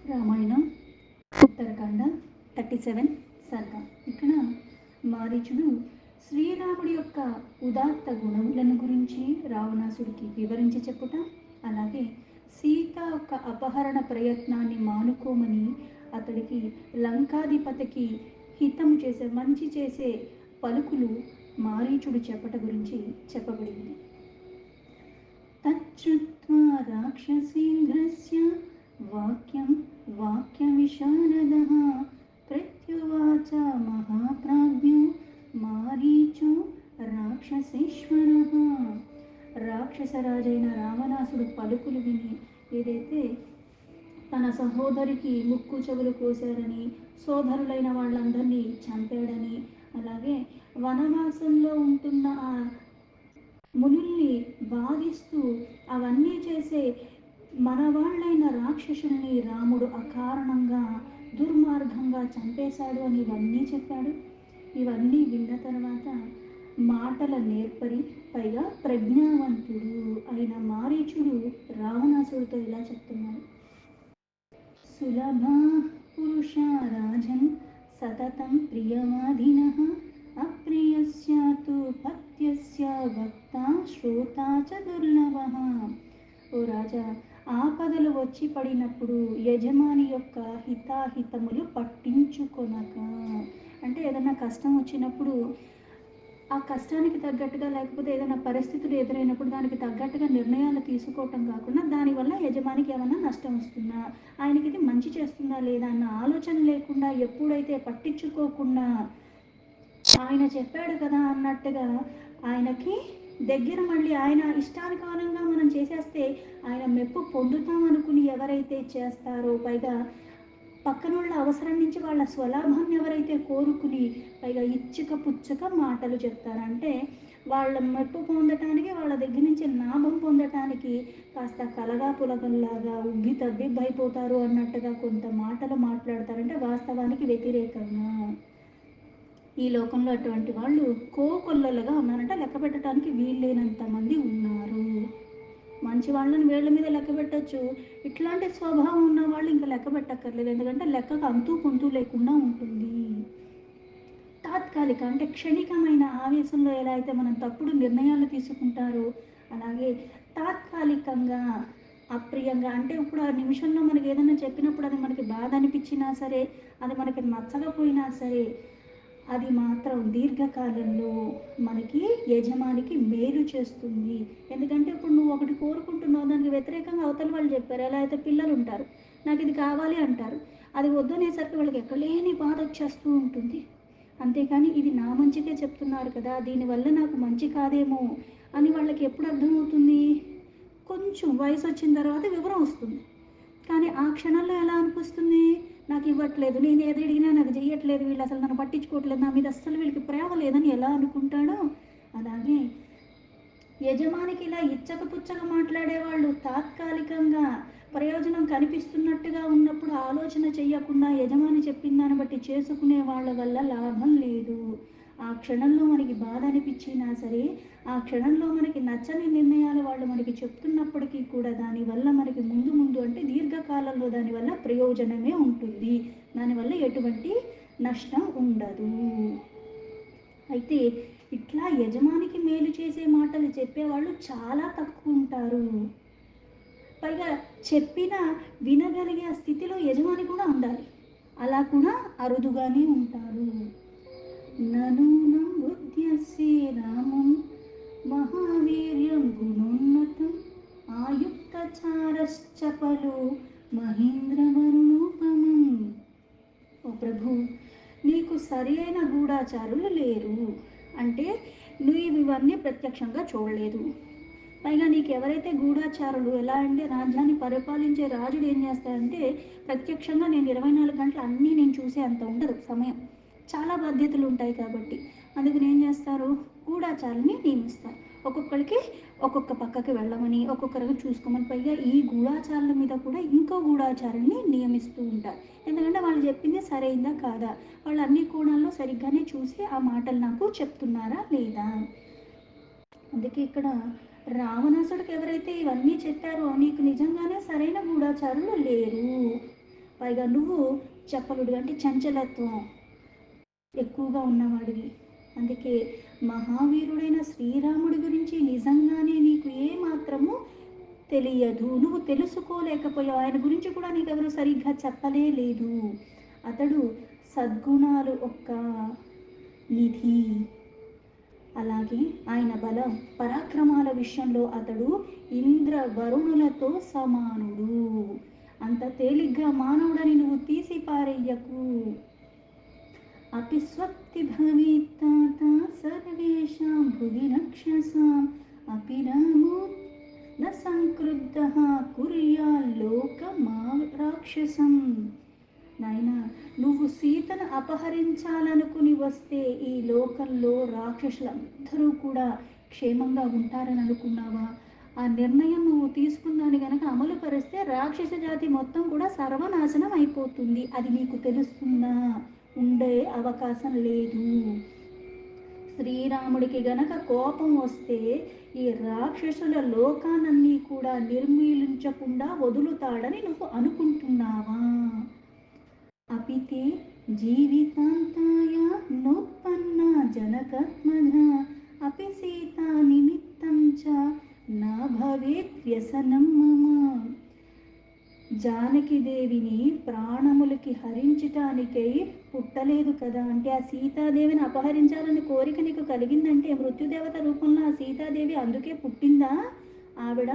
రామాయణం ఉత్తరకాండ 37 సర్గ. ఇక్కడ మారీచుడు శ్రీరాముడి యొక్క ఉదాత్త గుణములను గురించి రావణాసుడికి వివరించి చెప్పుట, అలాగే సీత యొక్క అపహరణ ప్రయత్నాన్ని మానుకోమని అతడికి లంకాధిపతికి హితము చేసే మంచి చేసే పలుకులు మారీచుడు చెప్పట గురించి చెప్పబడింది. తచ్చుత్వా రాక్షసేంద్రస్య వాక్యం వాక్యవిశారదః ప్రత్యువాచ మహాప్రాజ్ఞో మారీచో రాక్షసేశ్వరః. రాక్షసరాజైన రావణాసుడు పలుకులు విని, ఏదైతే తన సహోదరికి ముక్కు చెవులు కోశారని, సోదరులైన వాళ్ళందరినీ చంపాడని, అలాగే వనవాసంలో ఉంటున్న ఆ మునుల్ని బాధిస్తూ అవన్నీ చేసే మనవాళ్ళైన రాక్షసుల్ని రాముడు అకారణంగా దుర్మార్గంగా చంపేశాడు అని ఇవన్నీ చెప్పాడు. ఇవన్నీ విన్న తర్వాత మాటల నేర్పరి, పైగా ప్రజ్ఞావంతుడు అయిన మారీచుడు రావణాసుడితో ఇలా చెప్తున్నాడు. సులభా పురుషా రాజన్ సతతం ప్రియవాదినః అప్రియస్యాతు పత్యస్య వక్త శ్రోతా చ దుర్లభః. ఓ రాజా, ఆపదలు వచ్చి పడినప్పుడు యజమాని యొక్క హితాహితములు పట్టించుకొనక, అంటే ఏదైనా కష్టం వచ్చినప్పుడు ఆ కష్టానికి తగ్గట్టుగా, లేకపోతే ఏదైనా పరిస్థితులు ఎదురైనప్పుడు దానికి తగ్గట్టుగా నిర్ణయాలు తీసుకోవటం కాకుండా, దానివల్ల యజమానికి ఏమైనా నష్టం వస్తుందా, ఆయనకి ఇది మంచి చేస్తుందా లేదా అన్న ఆలోచన లేకుండా, ఎప్పుడైతే పట్టించుకోకుండా ఆయన చెప్పాడు కదా అన్నట్టుగా ఆయనకి దగ్గర మళ్ళీ ఆయన ఇష్టానుసారంగా మనం చేసేస్తే ఆయన మెప్పు పొందుతాం అనుకుని ఎవరైతే చేస్తారో, పైగా పక్కన వాళ్ళ అవసరం నుంచి వాళ్ళ స్వలాభాన్ని ఎవరైతే కోరుకుని పైగా ఇచ్చుక పుచ్చుక మాటలు చెప్తారంటే, వాళ్ళ మెప్పు పొందటానికి, వాళ్ళ దగ్గర నుంచి లాభం పొందటానికి కాస్త కలగా పులగల్లాగా ఉబ్బి తబ్బిబ్బైపోతారు అన్నట్టుగా కొంత మాటలు మాట్లాడతారంటే వాస్తవానికి వ్యతిరేకంగా. ఈ లోకంలో అటువంటి వాళ్ళు కోకొల్లలుగా ఉన్నారంటే లెక్క పెట్టడానికి వీల్లేనంత మంది ఉన్నారు. మంచి వాళ్ళని వేళ్ల మీద లెక్క పెట్టచ్చు, ఇట్లాంటి స్వభావం ఉన్న వాళ్ళు ఇంకా లెక్క పెట్టక్కర్లేదు. ఎందుకంటే లెక్కకు అంతూ పొంతూ లేకుండా ఉంటుంది. తాత్కాలిక అంటే క్షణికమైన ఆవేశంలో ఎలా అయితే మనం తప్పుడు నిర్ణయాలు తీసుకుంటారో, అలాగే తాత్కాలికంగా అప్రియంగా, అంటే ఇప్పుడు ఆ నిమిషంలో మనకి ఏదైనా చెప్పినప్పుడు అది మనకి బాధ అనిపించినా సరే, అది మనకి నచ్చకపోయినా సరే, అది మాత్రం దీర్ఘకాలంలో మనకి యజమానికి మేలు చేస్తుంది. ఎందుకంటే ఇప్పుడు నువ్వు ఒకటి కోరుకుంటున్నావు, దానికి వ్యతిరేకంగా అవతల వాళ్ళు చెప్పారు. ఎలా అయితే పిల్లలు ఉంటారు, నాకు ఇది కావాలి అంటారు, అది వద్దనేసరికి వాళ్ళకి ఎక్కడలేని బాధ వచ్చేస్తూ ఉంటుంది. అంతేకాని ఇది నా మంచికే చెప్తున్నారు కదా, దీనివల్ల నాకు మంచి కాదేమో అని వాళ్ళకి ఎప్పుడు అర్థమవుతుంది? కొంచెం వయసు వచ్చిన తర్వాత వివరం వస్తుంది. కానీ ఆ క్షణంలో ఎలా అనిపిస్తుంది? నాకు ఇవ్వట్లేదు, నేను ఏది అడిగినా నాకు చెయ్యట్లేదు, వీళ్ళు అసలు నన్ను పట్టించుకోవట్లేదు, నా మీద అస్సలు వీళ్ళకి ప్రేమ లేదని ఎలా అనుకుంటాడో, అలాగే యజమానికి ఇలా ఇచ్చకపుచ్చగా మాట్లాడేవాళ్ళు తాత్కాలికంగా ప్రయోజనం కనిపిస్తున్నట్టుగా ఉన్నప్పుడు ఆలోచన చెయ్యకుండా యజమాని చెప్పిన దాన్ని బట్టి చేసుకునే వాళ్ళ వల్ల లాభం లేదు. ఆ క్షణంలో మనకి బాధ అనిపించినా సరే, ఆ క్షణంలో మనకి నచ్చని నిర్ణయాలు వాళ్ళు మనకి చెప్తున్నప్పటికీ కూడా దానివల్ల మనకి ముందు ముందు అంటే దీర్ఘకాలంలో దానివల్ల ప్రయోజనమే ఉంటుంది, దానివల్ల ఎటువంటి నష్టం ఉండదు. అయితే ఇట్లా యజమానికి మేలు చేసే మాటలు చెప్పేవాళ్ళు చాలా తక్కువ ఉంటారు. పైగా చెప్పిన వినగలిగే స్థితిలో యజమాని కూడా ఉండాలి, అలా కూడా అరుదుగానే ఉంటారు. ననూనం బుద్ధ్యస్సే రామం మహావీర్యం గుణోన్నతం ఆయుక్తచారశ్చపలో మహేంద్రవరుణోపమం. ఓ ప్రభు, నీకు సరైన గూఢాచారులు లేరు, అంటే నువ్వు ఇవన్నీ ప్రత్యక్షంగా చూడలేదు. పైగా నీకు ఎవరైతే గూఢాచారులు, ఎలా అంటే రాజ్యాన్ని పరిపాలించే రాజుడు ఏం చేస్తాడంటే ప్రత్యక్షంగా నేను 24 గంటలు అన్నీ నేను చూసే అంత ఉండదు సమయం, చాలా బాధ్యతలు ఉంటాయి కాబట్టి అందుకని ఏం చేస్తారు, గూఢాచారుని నియమిస్తారు. ఒక్కొక్కరికి ఒక్కొక్క పక్కకి వెళ్ళమని, ఒక్కొక్కరికి చూసుకోమని, పైగా ఈ గూఢాచారుల మీద కూడా ఇంకో గూఢాచారుని నియమిస్తూ ఉంటారు. ఎందుకంటే వాళ్ళు చెప్పింది సరైందా కాదా, వాళ్ళు అన్ని కోణాల్లో సరిగ్గానే చూసి ఆ మాటలు నాకు చెప్తున్నారా లేదా. అందుకే ఇక్కడ రావణాసుడికి ఎవరైతే ఇవన్నీ చెప్పారో నీకు నిజంగానే సరైన గూఢాచారులు లేరు, పైగా నువ్వు చపలుడు అంటే చంచలత్వం ఎక్కువగా ఉన్నవాడివి. అందుకే మహావీరుడైన శ్రీరాముడి గురించి నిజంగానే నీకు ఏ మాత్రము తెలియదు. నువ్వు తెలుసుకోలేకపోయావు. ఆయన గురించి కూడా నీకెవరు సరిగ్గా చెప్పలే లేదు. అతడు సద్గుణాలు ఒక్క నిధి. అలాగే ఆయన బలం పరాక్రమాల విషయంలో అతడు ఇంద్ర వరుణులతో సమానుడు. అంత తేలిగ్గా మానవుడని నువ్వు తీసి పారేయ్యకు. अपि स्वप्ति भवेत्तात सर्वेषां भुवि रक्षसाम् अपि रामो न సంక్రుద్ధః కుర్యాల్లోకమా రాక్షసం. నాయనా, నువ్వు సీతను అపహరించాలనుకుని వస్తే ఈ లోకంలో రాక్షసులందరూ కూడా క్షేమంగా ఉంటారని అనుకున్నావా? ఆ నిర్ణయం నువ్వు తీసుకున్నాను గనక అమలు పరిస్తే రాక్షస జాతి మొత్తం కూడా సర్వనాశనం అయిపోతుంది. అది నీకు తెలుస్తుందా? ఉండే అవకాశం లేదు. శ్రీరాముడికి గనక కోపం వస్తే ఈ రాక్షసుల లోకానన్నీ కూడా నిర్మూలించకుండా వదులుతాడని నువ్వు అనుకుంటున్నావా? అపితే జీవితాంతాయ నోత్పన్న జనకత్మజ అపి సీతా నిమిత్తం చ నా భవేత్ వ్యసనం మమ. జానకిదేవిని ప్రాణములకి హరించటానికై పుట్టలేదు కదా. అంటే ఆ సీతాదేవిని అపహరించాలని కోరిక నీకు కలిగిందంటే మృత్యుదేవత రూపంలో ఆ సీతాదేవి అందుకే పుట్టిందా? ఆవిడ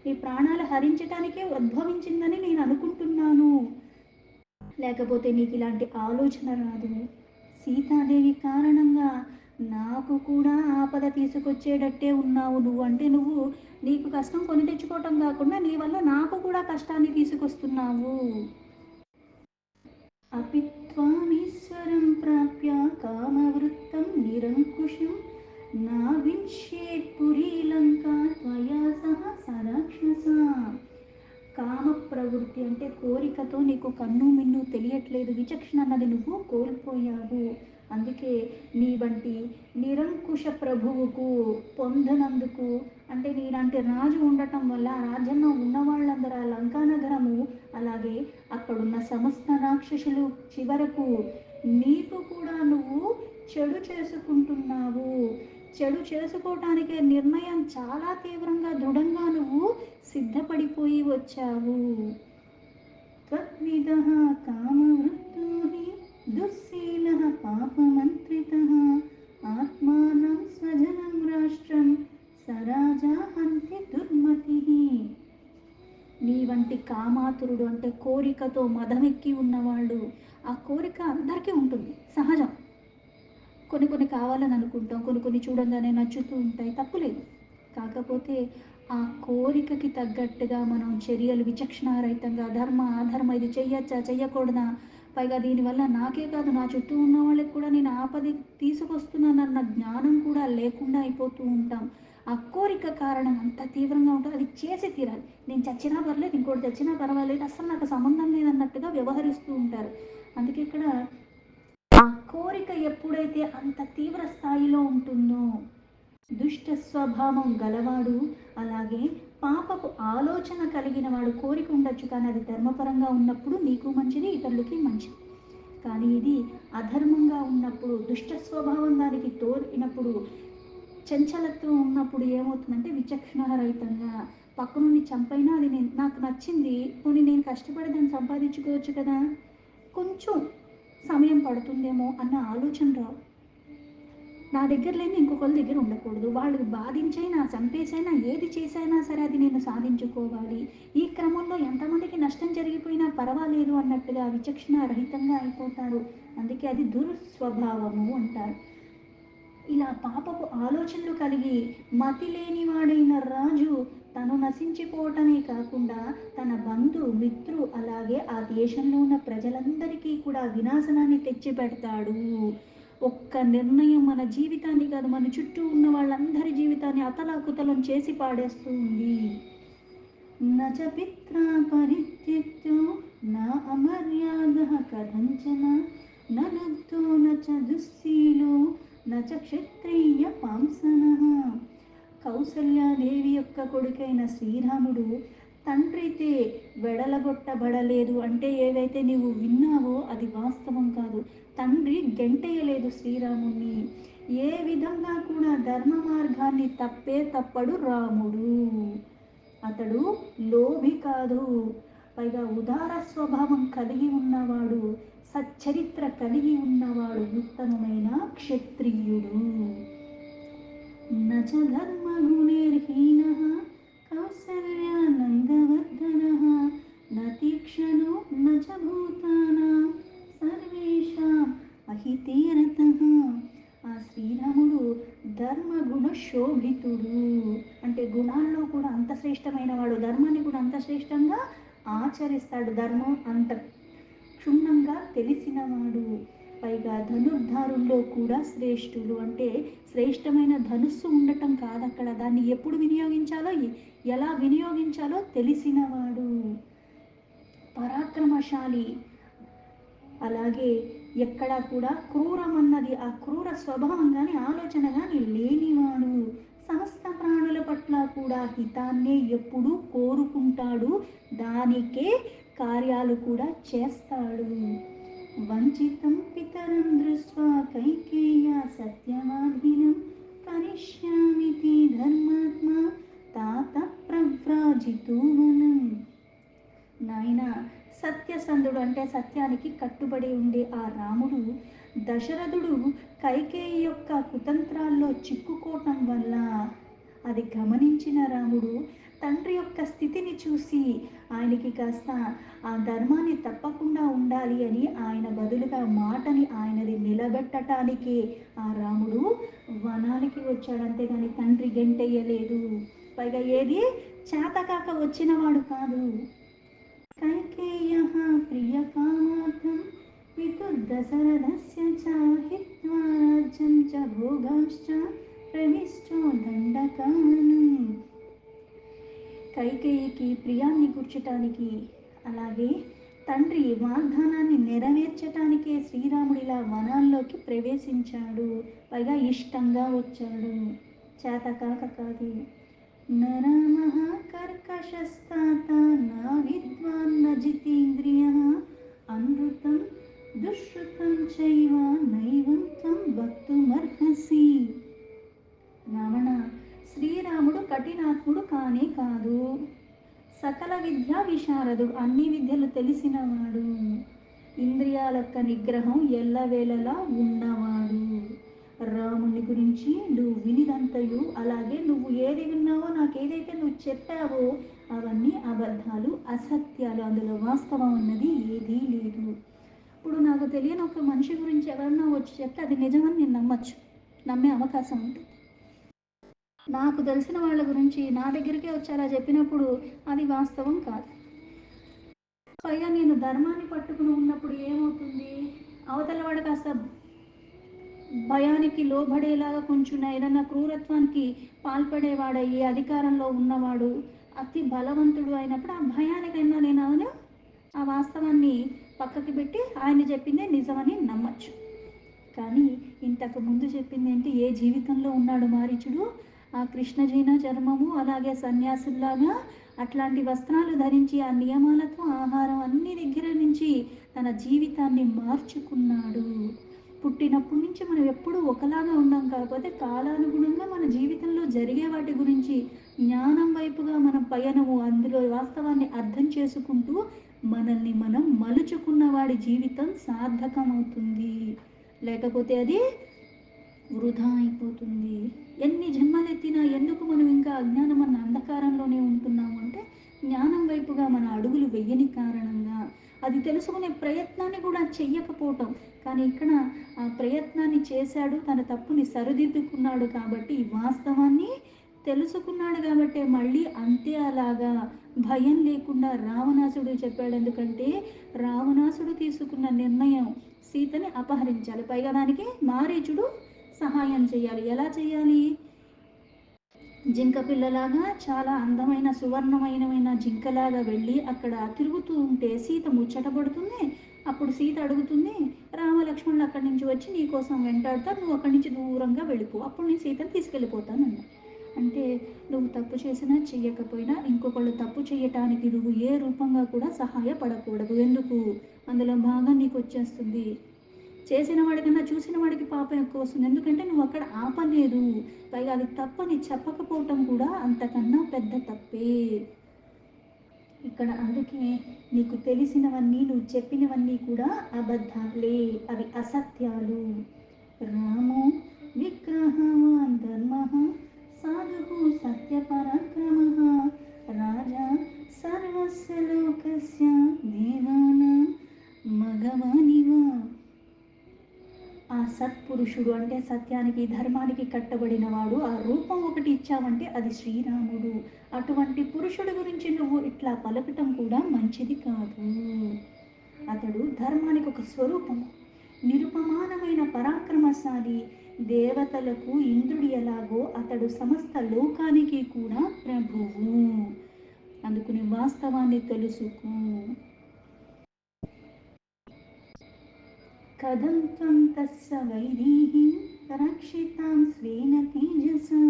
ఈ ప్రాణాలు హరించటానికే ఉద్భవించిందని నేను అనుకుంటున్నాను. లేకపోతే నీకు ఇలాంటి ఆలోచన రాదు. సీతాదేవి కారణంగా నాకు కూడా ఆపద తీసుకొచ్చేటట్టే ఉన్నావు నువ్వు. అంటే నువ్వు నీకు కష్టం కొని తెచ్చుకోవటం కాకుండా నీ వల్ల నాకు కూడా కష్టాన్ని తీసుకొస్తున్నావు. అపి త్వామీశ్వరం ప్రాప్య కామవృత్తం నిరంకుశం నా వింశేత్ పురీ లంకా త్వయా సహ సరాక్షస. కామ ప్రవృత్తి అంటే కోరికతో నీకు కన్ను మిన్ను తెలియట్లేదు. విచక్షణ అన్నది నువ్వు కోల్పోయావు. అందుకే నీ వంటి నిరంకుశ ప్రభువుకు పొందనందుకు, అంటే నీలాంటి రాజు ఉండటం వల్ల ఆ రాజ్యంలో ఉన్నవాళ్ళందరూ ఆ లంకానగరము అలాగే అక్కడున్న సమస్త రాక్షసులు చివరకు నీకు కూడా నువ్వు చెడు చేసుకుంటున్నావు. చెడు చేసుకోవటానికే నిర్ణయం చాలా తీవ్రంగా దృఢంగా నువ్వు సిద్ధపడిపోయి వచ్చావు. త్వద్విదః కామవృత్తో హి దుశ్శీలః పాపమంత్రితః ఆత్మానం స్వజనం రాష్ట్రం సరాజా హంతి దుర్మతిః. నీ వంటి కామాతురుడు అంటే కోరికతో మదమెక్కి ఉన్నవాళ్ళు, ఆ కోరిక అందరికీ ఉంటుంది, సహజం. కొన్ని కొన్ని కావాలని అనుకుంటాం, కొన్ని కొన్ని చూడంగానే నచ్చుతూ ఉంటాయి, తప్పులేదు. కాకపోతే ఆ కోరికకి తగ్గట్టుగా మనం చర్యలు విచక్షణారహితంగా ధర్మ అధర్మ ఇది చెయ్యొచ్చా చెయ్యకూడదా, పైగా దీనివల్ల నాకే కాదు నా చుట్టూ ఉన్న వాళ్ళకి కూడా నేను ఆపద తీసుకొస్తున్నానన్న జ్ఞానం కూడా లేకుండా అయిపోతూ ఉంటాం. ఆ కోరిక కారణం అంత తీవ్రంగా ఉంటుంది. అది చేసి తీరాలి. నేను చచ్చినా పర్లేదు, ఇంకోటి చచ్చినా పర్వాలేదు, అసలు నాకు సంబంధం లేదన్నట్టుగా వ్యవహరిస్తూ ఉంటారు. అందుకే ఇక్కడ ఆ కోరిక ఎప్పుడైతే అంత తీవ్ర స్థాయిలో ఉంటుందో, దుష్ట స్వభావం గలవాడు అలాగే పాపపు ఆలోచన కలిగిన వాడు, కోరిక ఉండొచ్చు కానీ అది ధర్మపరంగా ఉన్నప్పుడు నీకు మంచిది, ఇతరులకి మంచిది. కానీ ఇది అధర్మంగా ఉన్నప్పుడు, దుష్ట స్వభావం దానికి తోడినప్పుడు, చంచలత్వం ఉన్నప్పుడు ఏమవుతుందంటే విచక్షణారహితంగా పక్కనుండి చంపైనా అది నాకు నచ్చింది, పోనీ నేను కష్టపడి దాన్ని సంపాదించుకోవచ్చు కదా, కొంచెం సమయం పడుతుందేమో అన్న ఆలోచన రావు. నా దగ్గర లేని ఇంకొకరి దగ్గర ఉండకూడదు, వాళ్ళు బాధించైనా చంపేసైనా ఏది చేసైనా సరే అది నేను సాధించుకోవాలి, ఈ క్రమంలో ఎంతమందికి నష్టం జరిగిపోయినా పర్వాలేదు అన్నట్టుగా విచక్షణ రహితంగా అయిపోతారు. అందుకే అది దుర్స్వభావము అంటారు. ఇలా పాపపు ఆలోచనలు కలిగి మతి లేనివాడైన రాజు తను నశించిపోవటమే కాకుండా తన బంధు మిత్రు అలాగే ఆ దేశంలో ఉన్న ప్రజలందరికీ కూడా వినాశనాన్ని తెచ్చిపెడతాడు. ఒక్క నిర్ణయం మన జీవితాన్ని కాదు, మన చుట్టూ ఉన్న వాళ్ళందరి జీవితాన్ని అతలాకుతలం చేసి పాడేస్తూ ఉంది. నచ పిత్రా పరిత్యక్తో నా అమర్యాదః కథంచన నలుబ్ధో నచ దుశ్శీలో నచ క్షత్రియ పాంసనః. కౌసల్యాదేవి యొక్క కొడుకైన శ్రీరాముడు తండ్రి అయితే వెడలగొట్టబడలేదు అంటే ఏవైతే నీవు విన్నావో అది వాస్తవం కాదు. తండ్రి గెంటేయలేదు శ్రీరాముణ్ణి. ఏ విధంగా కూడా ధర్మ మార్గాన్ని తప్పడు రాముడు. అతడు లోభి కాదు, పైగా ఉదార స్వభావం కలిగి ఉన్నవాడు, సచ్చరిత్ర కలిగి ఉన్నవాడు, ఉత్తమమైన క్షత్రియుడు. నచ ధర్మగుణైర్హీనః కౌసల్యానందవర్ధనః నతీక్షణో నచ భూతానాం సర్వేషాం అహితే రతః. ఆ శ్రీరాముడు ధర్మగుణ శోభితుడు అంటే గుణాల్లో కూడా అంత శ్రేష్టమైన వాడు, ధర్మాన్ని కూడా అంత శ్రేష్టంగా ఆచరిస్తాడు, ధర్మం అంత క్షుణ్ణంగా తెలిసినవాడు, పైగా ధనుర్ధారుల్లో కూడా శ్రేష్ఠులు అంటే శ్రేష్టమైన ధనుస్సు ఉండటం కాదక్కడ, దాన్ని ఎప్పుడు వినియోగించాలో ఎలా వినియోగించాలో తెలిసినవాడు, పరాక్రమశాలి. అలాగే ఎక్కడా కూడా క్రూరమన్నది ఆ క్రూర స్వభావం కానీ ఆలోచన కానీ లేనివాడు, సమస్త ప్రాణుల పట్ల కూడా హితాన్నే ఎప్పుడూ కోరుకుంటాడు, దానికే కార్యాలు కూడా చేస్తాడు. వంచితం పితరం దృష్ట్వా కైకేయ సత్యవాదినం కరిష్యామితి ధర్మాత్మ తాత ప్రవ్రాజితూ వనం. నాయన సత్యసంధుడు అంటే సత్యానికి కట్టుబడి ఉండే ఆ రాముడు దశరథుడు కైకేయి యొక్క కుతంత్రాల్లో చిక్కుకోవటం వల్ల అది గమనించిన రాముడు తండ్రి యొక్క స్థితిని చూసి ఆయనకి కాస్త ఆ ధర్మాన్ని తప్పకుండా ఉండాలి అని ఆయన బదులుగా మాటని ఆయనది నిలబెట్టడానికి ఆ రాముడు వనానికి వచ్చాడు, అంతేగాని తండ్రి గెంటెయ్యలేదు, పైగా ఏది చేతకాక వచ్చినవాడు కాదు. కైకేయః ప్రియకామార్థం పితుర్దశరథస్య చ హిత్వా రాజ్యం చ భోగాశ్చ ప్రవిష్టో దండకాననం. కైకేయికి ప్రియాన్ని కూర్చటానికి అలాగే తండ్రి వాగ్దానాన్ని నెరవేర్చటానికే శ్రీరాముడిలా వనాల్లోకి ప్రవేశించాడు, పైగా ఇష్టంగా వచ్చాడు, చేతకాక కాదు. నరామః కర్కశస్తాత నా విద్వాన్న జితేంద్రియః అనృతం దుశ్రుతం చైవ నైవం త్వం భక్తుమర్హసి. రావణ, శ్రీరాముడు కఠినాత్ముడు కానే కాదు, సకల విద్యా విశారదుడు, అన్ని విద్యలు తెలిసినవాడు, ఇంద్రియాల యొక్క నిగ్రహం ఎల్లవేళలా ఉన్నవాడు. రాముని గురించి నువ్వు వినిదంతయు అలాగే నువ్వు ఏది విన్నావో నాకేదైతే నువ్వు చెప్పావో అవన్నీ అబద్ధాలు, అసత్యాలు, అందులో వాస్తవం అన్నది ఏదీ లేదు. ఇప్పుడు నాకు తెలియని ఒక మనిషి గురించి ఎవరన్నా వచ్చి చెప్తే అది నిజమని నేను నమ్మచ్చు, నమ్మే అవకాశం ఉంటుంది. నాకు తెలిసిన వాళ్ళ గురించి నా దగ్గరికే వచ్చి అలా చెప్పినప్పుడు అది వాస్తవం కాదు. పైగా నేను ధర్మాన్ని పట్టుకుని ఉన్నప్పుడు ఏమవుతుంది, అవతల వాడు కాస్త భయానికి లోబడేలాగా కొంచెం ఏదన్నా క్రూరత్వానికి పాల్పడేవాడయ్యి అధికారంలో ఉన్నవాడు అతి బలవంతుడు అయినప్పుడు ఆ భయానికైనా నేను ఆ వాస్తవాన్ని పక్కకి పెట్టి ఆయన చెప్పిందే నిజమని నమ్మచ్చు. కానీ ఇంతకు ముందు చెప్పింది ఏంటి, ఏ జీవితంలో ఉన్నాడు మారీచుడు, ఆ కృష్ణజీన చర్మము అలాగే సన్యాసుల్లాగా అట్లాంటి వస్త్రాలు ధరించి ఆ నియమాలతో ఆహారం అన్ని దగ్గర నుంచి తన జీవితాన్ని మార్చుకున్నాడు. పుట్టినప్పటి నుంచి మనం ఎప్పుడూ ఒకలాగా ఉన్నాం, కాకపోతే కాలానుగుణంగా మన జీవితంలో జరిగే వాటి గురించి జ్ఞానం వైపుగా మనం పయనము, అందులో వాస్తవాన్ని అర్థం చేసుకుంటూ మనల్ని మనం మలుచుకున్న వాడి జీవితం సార్థకమవుతుంది, లేకపోతే అది వృధా అయిపోతుంది. ఎన్ని జన్మలెత్తినా ఎందుకు మనం ఇంకా అజ్ఞానం అన్న అంధకారంలోనే ఉంటున్నాము అంటే జ్ఞానం వైపుగా మన అడుగులు వెయ్యని కారణంగా, అది తెలుసుకునే ప్రయత్నాన్ని కూడా చెయ్యకపోవటం. కానీ ఇక్కడ ఆ ప్రయత్నాన్ని చేశాడు, తన తప్పుని సరిదిద్దుకున్నాడు కాబట్టి ఈ వాస్తవాన్ని తెలుసుకున్నాడు కాబట్టి మళ్ళీ అంతే అలాగా భయం లేకుండా రావణాసుడు చెప్పాడు. ఎందుకంటే రావణాసుడు తీసుకున్న నిర్ణయం సీతని అపహరించాలి, పైగా దానికి మారీచుడు సహాయం చేయాలి. ఎలా చేయాలి, జింక పిల్లలాగా చాలా అందమైన సువర్ణమైన జింకలాగా వెళ్ళి అక్కడ తిరుగుతూ ఉంటే సీత ముచ్చటపడుతుంది. అప్పుడు సీత అడుగుతుంది, రామ లక్ష్మణులు అక్కడి నుంచి వచ్చి నీ కోసం వెంటాడుతారు, నువ్వు అక్కడి నుంచి దూరంగా వెళ్ళిపో, అప్పుడు నేను సీతను తీసుకెళ్ళిపోతానన్నా. అంటే నువ్వు తప్పు చేసినా చెయ్యకపోయినా ఇంకొకళ్ళు తప్పు చేయటానికి నువ్వు ఏ రూపంగా కూడా సహాయపడకూడదు. ఎందుకు? అందులో భాగం నీకు వచ్చేస్తుంది. చేసిన వాడికన్నా చూసిన వాడికి పాపం ఎక్కువ వస్తుంది. ఎందుకంటే నువ్వు అక్కడ ఆపలేదు. పైగా అది తప్పని చెప్పకపోవటం కూడా అంతకన్నా పెద్ద తప్పే. ఇక్కడ అందుకే నీకు తెలిసినవన్నీ నువ్వు చెప్పినవన్నీ కూడా అబద్ధాలే, అవి అసత్యాలు. రాము విగ్రహవాన్ ధర్మ సాధు సత్యపరాక్రమ రాజా సర్వస్య లోకస్య దేవానాం మగవానివా. ఆ సత్పురుషుడు అంటే సత్యానికి ధర్మానికి కట్టబడిన వాడు, ఆ రూపం ఒకటి ఇచ్చావంటే అది శ్రీరాముడు. అటువంటి పురుషుడి గురించి నువ్వు ఇట్లా పలకటం కూడా మంచిది కాదు. అతడు ధర్మానికి ఒక స్వరూపం, నిరుపమానమైన పరాక్రమశాలి. దేవతలకు ఇంద్రుడు ఎలాగో అతడు సమస్త లోకానికి కూడా ప్రభువు. అందుకుని వాస్తవాన్ని తెలుసుకో. కథం త్వం తస్య వైదేహీం రక్షితాం స్వేన తేజసా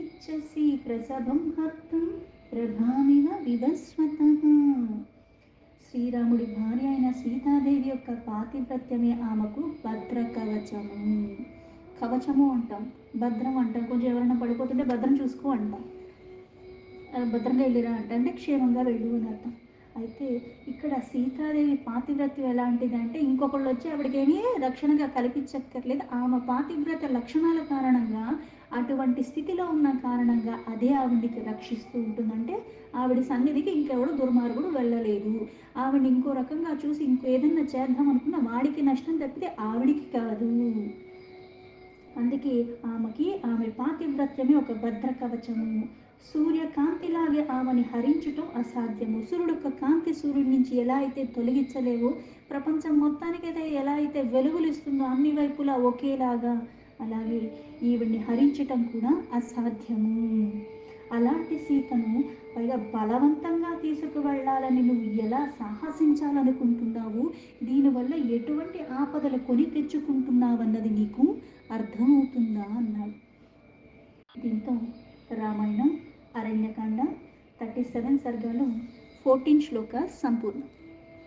ఇచ్చసి ప్రసభం హర్తుం ప్రభామివ వివస్వతః. శ్రీరాముడి భార్య అయిన సీతాదేవి యొక్క పాతివ్రత్యమే ఆమెకు భద్ర కవచము. కవచము అంటాం, భద్రం అంటాం. కొంచెం ఎవరైనా పడిపోతుంటే భద్రం చూసుకో అంటాం. భద్రంగా వెళ్ళిరా అంటే క్షేమంగా వెళ్ళు అని అర్థం. అయితే ఇక్కడ సీతాదేవి పాతివ్రత్యం ఎలాంటిది అంటే ఇంకొకళ్ళు వచ్చి ఆవిడకేమీ రక్షణగా కల్పించక్కర్లేదు. ఆమె పాతివ్రత లక్షణాల కారణంగా, అటువంటి స్థితిలో ఉన్న కారణంగా అదే ఆవిడికి రక్షిస్తూ ఉంటుందంటే ఆవిడ సన్నిధికి ఇంకెవడు దుర్మార్గుడు వెళ్ళలేదు. ఆవిడ ఇంకో రకంగా చూసి ఇంకో ఏదన్నా చేద్దాం అనుకున్న వాడికి నష్టం తప్పితే ఆవిడికి కాదు. అందుకే ఆమె పాతివ్రత్యమే ఒక భద్ర కవచము. సూర్యకాంతిలాగే ఆమెని హరించటం అసాధ్యము. సూర్యుడు యొక్క కాంతి సూర్యుడి నుంచి ఎలా అయితే తొలగించలేవో, ప్రపంచం మొత్తానికైతే ఎలా అయితే వెలుగులు ఇస్తుందో అన్ని వైపులా ఒకేలాగా, అలాగే ఈవిడ్ని హరించటం కూడా అసాధ్యము. అలాంటి సీతను పైగా బలవంతంగా తీసుకువెళ్ళాలని నువ్వు ఎలా సాహసించాలనుకుంటున్నావు? దీనివల్ల ఎటువంటి ఆపదలు కొని తెచ్చుకుంటున్నావన్నది నీకు అర్థమవుతుందా అన్నాడు. దీంతో రామాయణం అరణ్యకాండ 37 సర్గలు 14 శ్లోకాలు సంపూర్ణం.